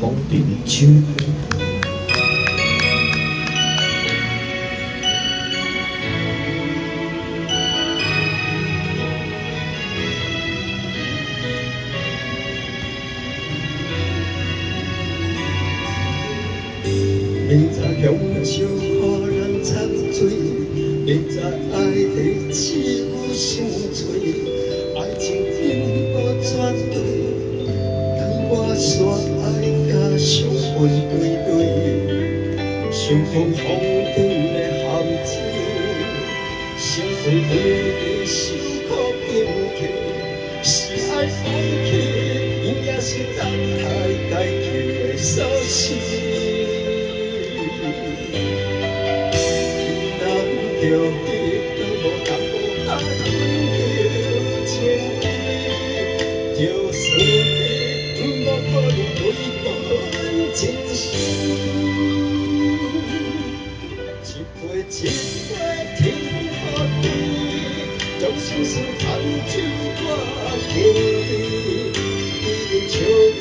风中手。明早向笑予人插嘴，明早爱提手相催，爱情并无绝对，但我煞爱甲伤痕堆堆，想讲风中的含情，心灰灰的受苦紧去，是爱放弃，伊也是等待该求的锁匙。着彼都无淡薄啊，着情意，着算计，无可能对分真心。一杯一杯天和地，将心事藏手我经历，已经笑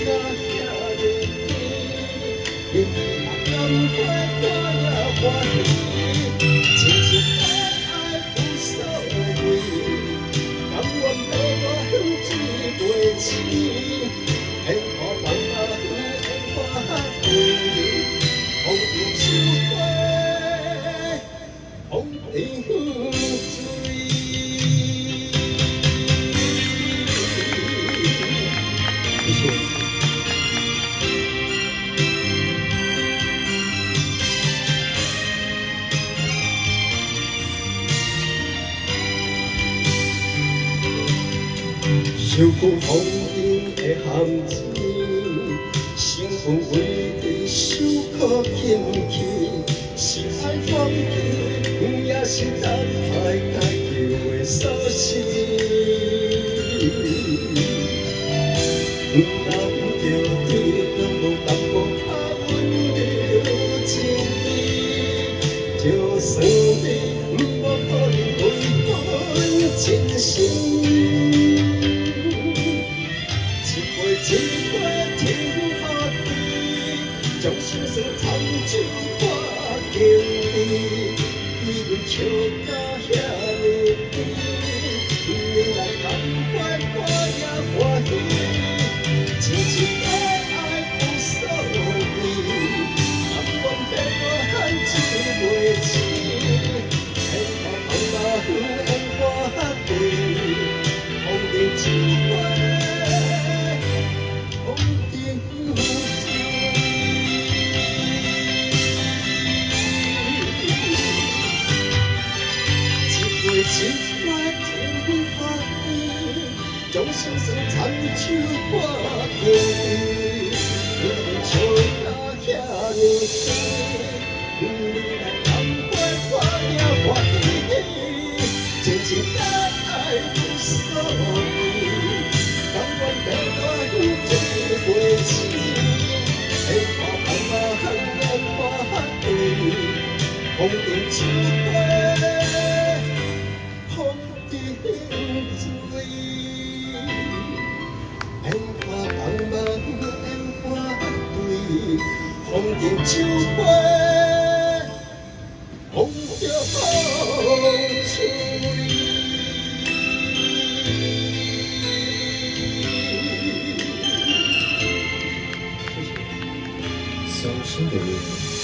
到遐尼甜，明明甘快我也欢喜。幸福茫茫，幸福对，风中手花，风中水。谢谢。想讲风中的含情，心昏昏地受苦紧去，是爱放弃，也是等待该求的锁匙。难着天都无淡薄啊温柔情意，就算你无可能对分真心。一杯天和地，将心酸藏手我经历，对阮笑到遐尼甜，明来甘快我也欢喜，真情爱爱有所谓，甘愿被我限制袂清，幸福茫茫缘我对，风中手花。一杯天和地，将心酸藏手我经历，阮笑到遐尼甜，你来甘快我也欢喜，真情爱爱有所谓，甘愿被我牵制袂清，幸福茫茫缘我对，风中手花。风中手花，风着风吹。伤心的人。